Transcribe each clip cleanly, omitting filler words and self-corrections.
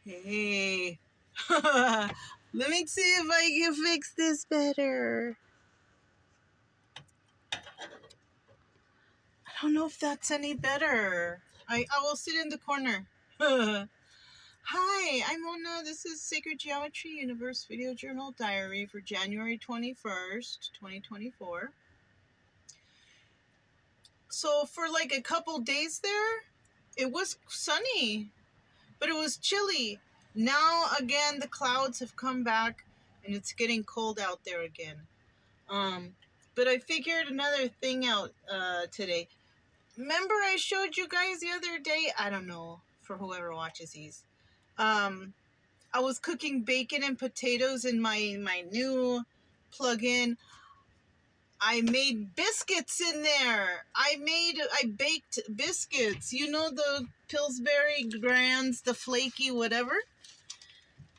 Hey. Let me see if I can fix this better. I don't know if that's any better. I will sit in the corner. Hi, I'm Mona. This is Sacred Geometry Universe Video Journal Diary for January 21st, 2024. So for like a couple days there, it was sunny, but it was chilly. Now again, the clouds have come back and it's getting cold out there again. But I figured another thing out today. Remember I showed you guys the other day? I don't know, for whoever watches these. I was cooking bacon and potatoes in my new plug-in. I made biscuits in there. I baked biscuits. You know, the Pillsbury Grands, the flaky whatever?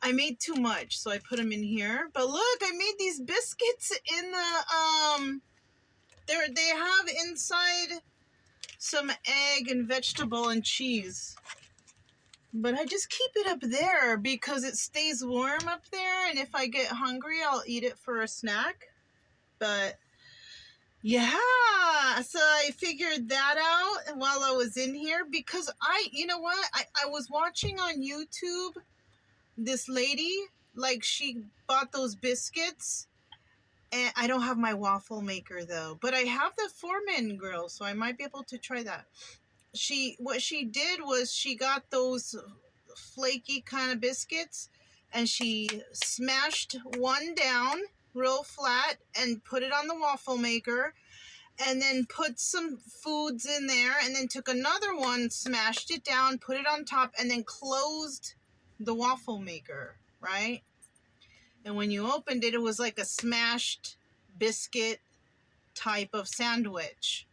I made too much, so I put them in here. But look, I made these biscuits in the, they have inside some egg and vegetable and cheese. But I just keep it up there because it stays warm up there. And if I get hungry, I'll eat it for a snack. But yeah, so I figured that out while I was in here because you know what? I was watching on YouTube this lady, like she bought those biscuits. And I don't have my waffle maker though, but I have the Foreman grill, so I might be able to try that. What she did was she got those flaky kind of biscuits and she smashed one down real flat and put it on the waffle maker and then put some foods in there and then took another one, smashed it down, put it on top, and then closed the waffle maker, right? And when you opened it, it was like a smashed biscuit type of sandwich.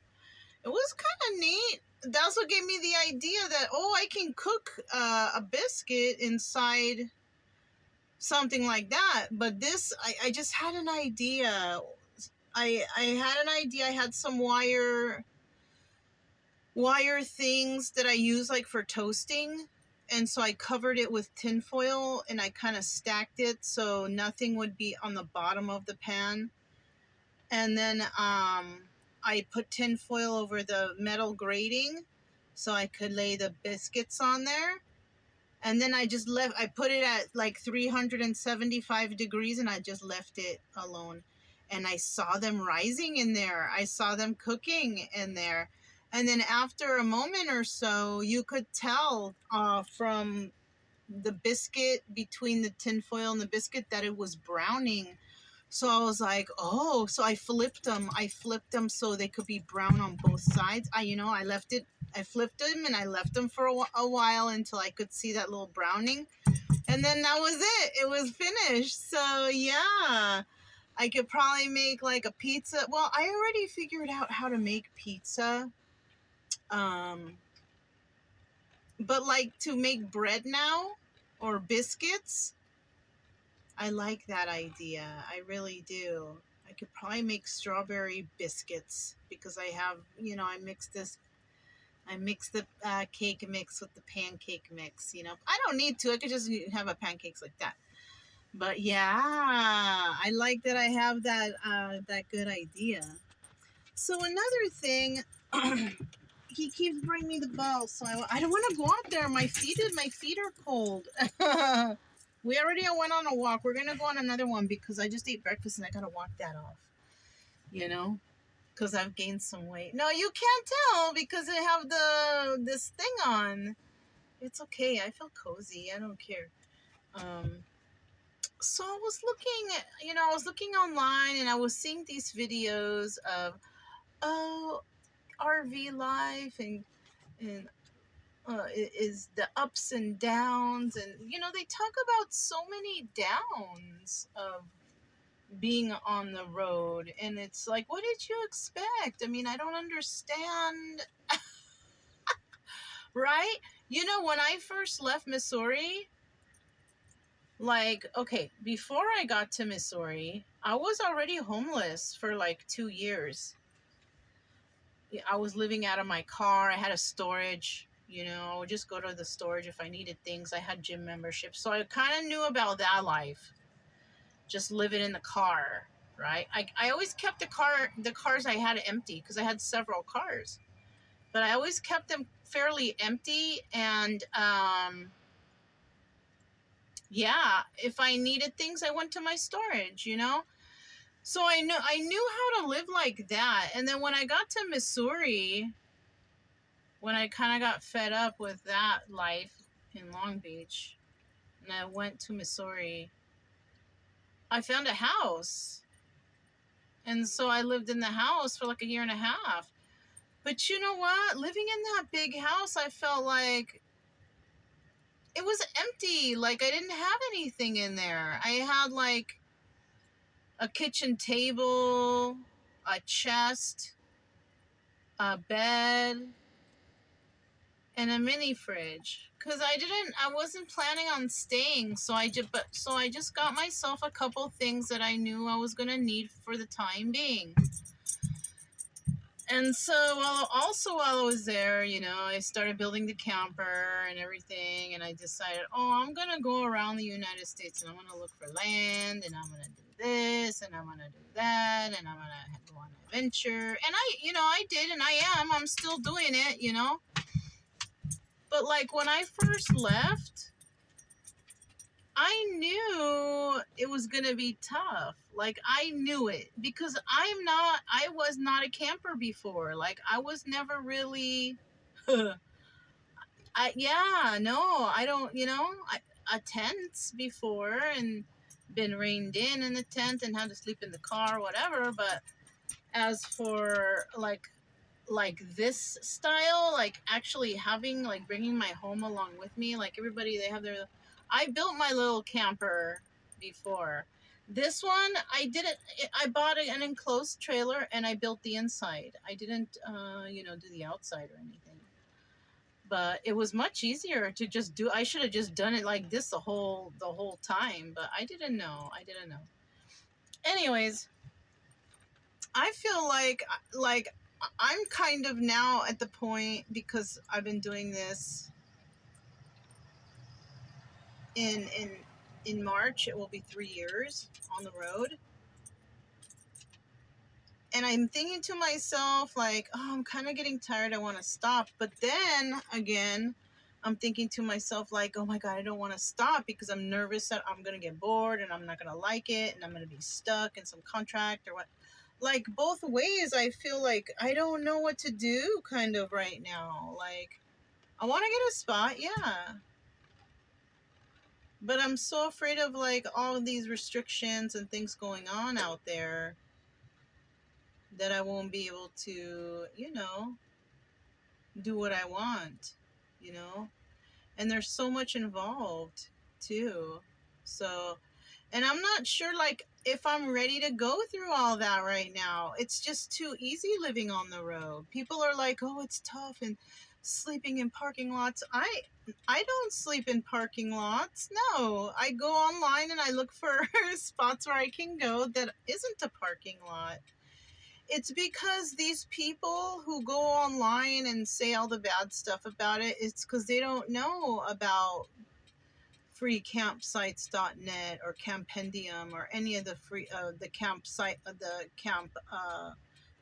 It was kind of neat. That's what gave me the idea that, I can cook a biscuit inside something like that. But this, I just had an idea. I had an idea. I had some wire things that I use like for toasting. And so I covered it with tinfoil and I kind of stacked it so nothing would be on the bottom of the pan. And then I put tinfoil over the metal grating so I could lay the biscuits on there. And then I put it at like 375 degrees and I just left it alone. And I saw them rising in there. I saw them cooking in there. And then after a moment or so, you could tell from the biscuit, between the tinfoil and the biscuit, that it was browning. So I was like, so I flipped them. So they could be brown on both sides. I flipped them and I left them for a while until I could see that little browning. And then that was it. It was finished. So yeah, I could probably make like a pizza. Well, I already figured out how to make pizza. But like to make bread now or biscuits, I like that idea. I really do. I could probably make strawberry biscuits because I have, I mix the cake mix with the pancake mix, I don't need to. I could just have a pancakes like that. But yeah, I like that I have that good idea. So another thing, he keeps bringing me the ball, so I don't want to go out there. My feet are cold. We already went on a walk. We're going to go on another one because I just ate breakfast and I got to walk that off, because I've gained some weight. No, you can't tell because I have this thing on. It's okay. I feel cozy. I don't care. So I was looking online and I was seeing these videos of, RV life and is the ups and downs, and they talk about so many downs of being on the road, and it's like, what did you expect? I mean, I don't understand. Right? When I first left Missouri, before I got to Missouri, I was already homeless for like 2 years. I was living out of my car. I had a storage. You know, I would just go to the storage if I needed things. I had gym memberships, so I kind of knew about that life, just living in the car, right? I always kept the cars I had empty because I had several cars, but I always kept them fairly empty. And yeah, if I needed things, I went to my storage, you know. So I knew how to live like that. And then when I got to Missouri, when I kind of got fed up with that life in Long Beach, and I went to Missouri, I found a house. And so I lived in the house for like a year and a half. But you know what? Living in that big house, I felt like it was empty. Like I didn't have anything in there. I had like a kitchen table, a chest, a bed, and a mini fridge. Cause I wasn't planning on staying. So I just got myself a couple things that I knew I was gonna need for the time being. And so while I was there, you know, I started building the camper and everything. And I decided, oh, I'm going to go around the United States and I'm going to look for land and I'm going to do this and I'm going to do that and I'm going to go on an adventure. And I did and I'm still doing it, you know. But like when I first left, I knew it was going to be tough. Like I knew it because I was not a camper before. Like I was never really, I don't, a tent before and been reined in the tent and had to sleep in the car, whatever. But as for like this style, like actually having like bringing my home along with me, like everybody they have their, I built my little camper before. This one I didn't. I bought an enclosed trailer and I built the inside. I didn't do the outside or anything, but it was much easier to just do. I should have just done it like this the whole time, but I didn't know. Anyways, I feel like I'm kind of now at the point, because I've been doing this in March. It will be 3 years on the road. And I'm thinking to myself like, oh, I'm kind of getting tired. I want to stop. But then again, I'm thinking to myself like, oh my God, I don't want to stop because I'm nervous that I'm going to get bored and I'm not going to like it and I'm going to be stuck in some contract or what. Like both ways, I feel like I don't know what to do kind of right now. Like I want to get a spot, yeah. But I'm so afraid of like all of these restrictions and things going on out there that I won't be able to, do what I want, you know? And there's so much involved too. So, and I'm not sure like if I'm ready to go through all that right now. It's just too easy living on the road. People are like, "Oh, it's tough and sleeping in parking lots." I don't sleep in parking lots. No, I go online and I look for spots where I can go that isn't a parking lot. It's because these people who go online and say all the bad stuff about it, it's because they don't know about freecampsites.net or Campendium or any of the camp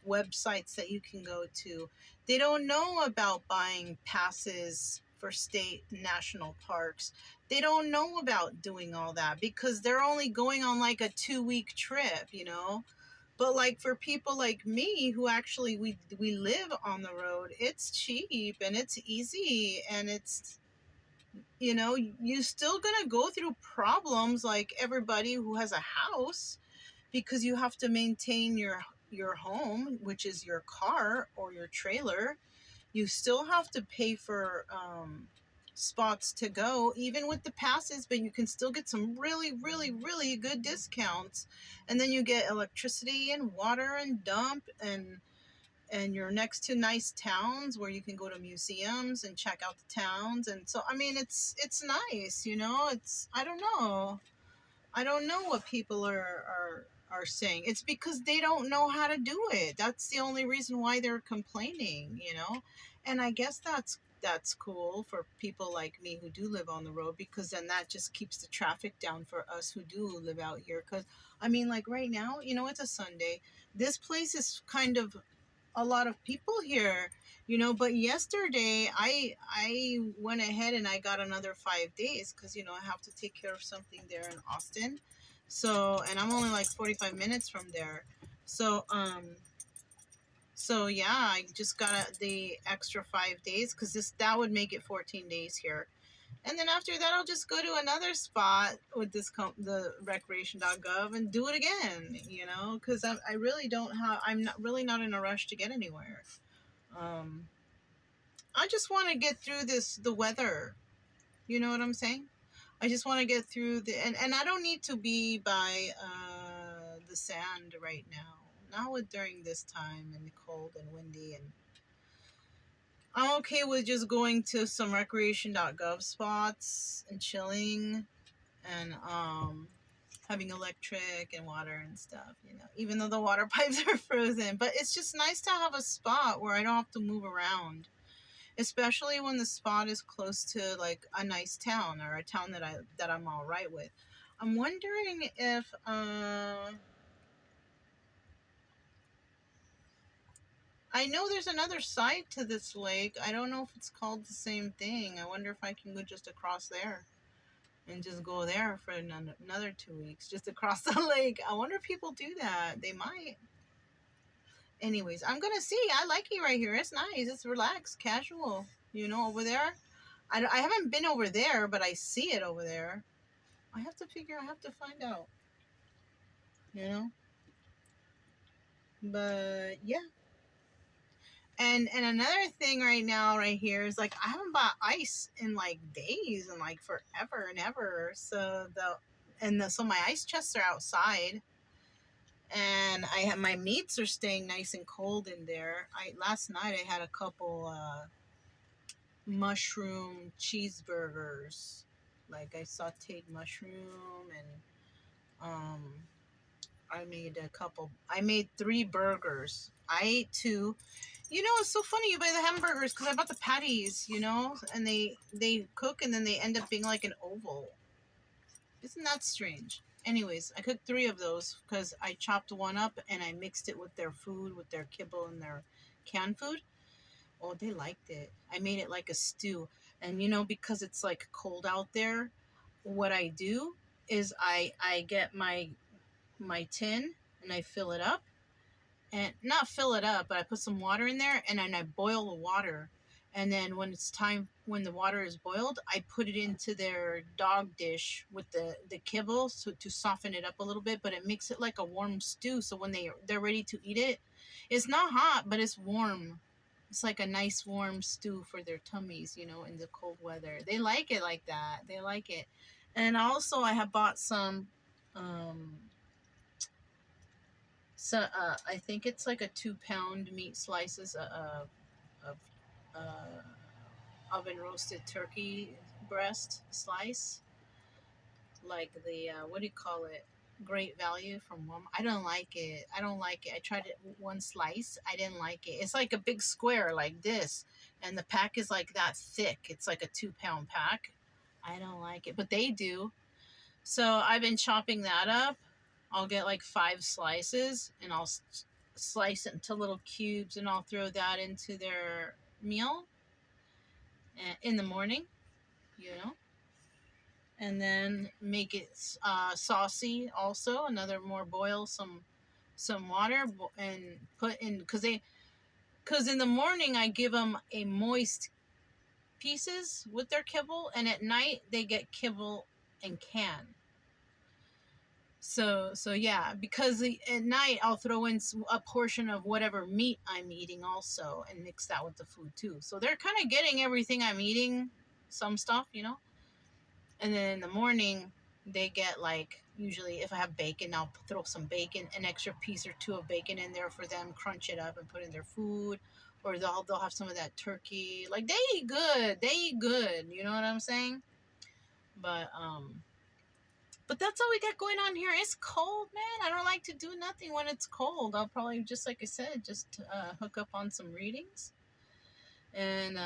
websites that you can go to. They don't know about buying passes for state national parks. They don't know about doing all that because they're only going on like a 2-week trip, you know. But like for people like me who actually we live on the road, it's cheap and it's easy and it's, you still gonna go through problems like everybody who has a house, because you have to maintain your home, which is your car or your trailer. You still have to pay for spots to go, even with the passes, but you can still get some really, really, really good discounts. And then you get electricity and water and dump, and you're next to nice towns where you can go to museums and check out the towns. And so, I mean, it's nice, it's, I don't know what people are saying. It's because they don't know how to do it. That's the only reason why they're complaining. And I guess that's cool for people like me who do live on the road, because then that just keeps the traffic down for us who do live out here. Because I mean, like right now, it's a Sunday. This place is kind of a lot of people here, but yesterday I went ahead and I got another 5 days, because I have to take care of something there in Austin. So, and I'm only like 45 minutes from there. So yeah, I just got the extra 5 days, because that would make it 14 days here. And then after that, I'll just go to another spot with the recreation.gov and do it again, because I really don't have, I'm not really not in a rush to get anywhere. I just want to get through the weather. You know what I'm saying? I just want to get through and I don't need to be by the sand right now. Not with during this time and cold and windy, and I'm okay with just going to some recreation.gov spots and chilling and having electric and water and stuff, even though the water pipes are frozen. But it's just nice to have a spot where I don't have to move around, especially when the spot is close to like a nice town or a town that I'm all right with. I'm wondering if I know there's another side to this lake. I don't know if it's called the same thing. I wonder if I can go just across there and just go there for another 2 weeks, just across the lake. I wonder if people do that. They might. Anyways, I'm gonna see. I like it right here. It's nice. It's relaxed, casual. Over there. I haven't been over there, but I see it over there. I have to find out. But yeah. And another thing right now, right here, is like I haven't bought ice in like days and like forever and ever. So my ice chests are outside, and I have my meats are staying nice and cold in there. Last night I had a couple mushroom cheeseburgers, like I sautéed mushroom, and I made 3 burgers. I ate 2. It's so funny you buy the hamburgers, because I bought the patties, and they cook and then they end up being like an oval. Isn't that strange? Anyways, I cooked 3 of those because I chopped one up and I mixed it with their food, with their kibble and their canned food. Oh, they liked it. I made it like a stew. And because it's like cold out there, what I do is I get my tin and I fill it up, and not fill it up, but I put some water in there, and then I boil the water. And then when the water is boiled, I put it into their dog dish with the kibble, so to soften it up a little bit, but it makes it like a warm stew. So when they're ready to eat it, it's not hot, but it's warm. It's like a nice warm stew for their tummies, in the cold weather. They like it like that. They like it. And also I have bought some I think it's like a 2-pound meat slices of oven roasted turkey breast slice, like the what do you call it? Great Value from Walmart. I don't like it. I tried it one slice. I didn't like it. It's like a big square like this, and the pack is like that thick. It's like a 2-pound pack. I don't like it, but they do. So I've been chopping that up. I'll get like 5 slices, and I'll slice it into little cubes, and I'll throw that into their meal in the morning, you know, and then make it saucy. Also, boil some water and put in, because in the morning I give them a moist pieces with their kibble, and at night they get kibble and can. So yeah, because at night I'll throw in a portion of whatever meat I'm eating also, and mix that with the food too. So they're kind of getting everything I'm eating, some stuff, And then in the morning they get, like, usually if I have bacon, I'll throw some bacon, an extra piece or 2 of bacon in there for them, crunch it up and put in their food. Or they'll have some of that turkey. Like, they eat good. You know what I'm saying? But that's all we got going on here. It's cold, man. I don't like to do nothing when it's cold. I'll probably, just like I said, just hook up on some readings. And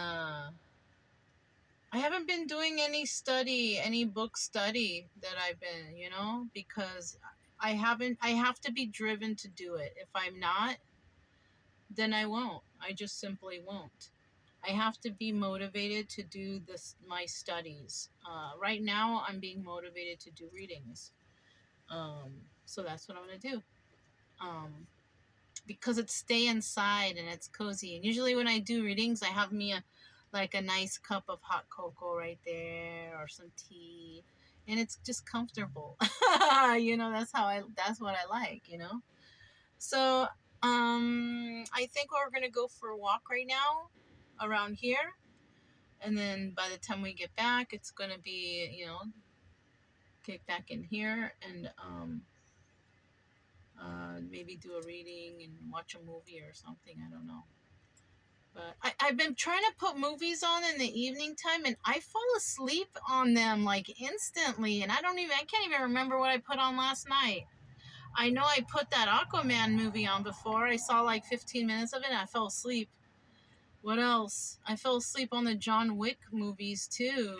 I haven't been doing any book study that I've been, because I have to be driven to do it. If I'm not, then I won't. I just simply won't. I have to be motivated to do my studies. Right now, I'm being motivated to do readings. So that's what I'm going to do. Because it's stay inside and it's cozy. And usually when I do readings, I have me a nice cup of hot cocoa right there or some tea. And it's just comfortable. That's what I like. So, I think we're going to go for a walk right now around here. And then by the time we get back, it's going to be, get back in here and maybe do a reading and watch a movie or something. I don't know. But I've been trying to put movies on in the evening time, and I fall asleep on them like instantly. And I can't even remember what I put on last night. I know I put that Aquaman movie on before. I saw like 15 minutes of it and I fell asleep. What else? I fell asleep on the John Wick movies too.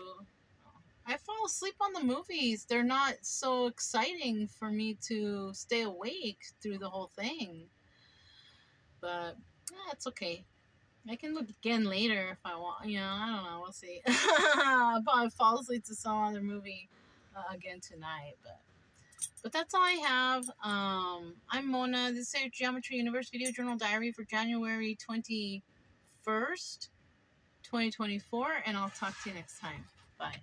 I fall asleep on the movies. They're not so exciting for me to stay awake through the whole thing. But it's okay. I can look again later if I want. I don't know. We'll see. I'll probably fall asleep to some other movie again tonight. But that's all I have. I'm Mona. This is your Geometry Universe video journal diary for January 21st, 2024. And I'll talk to you next time. Bye.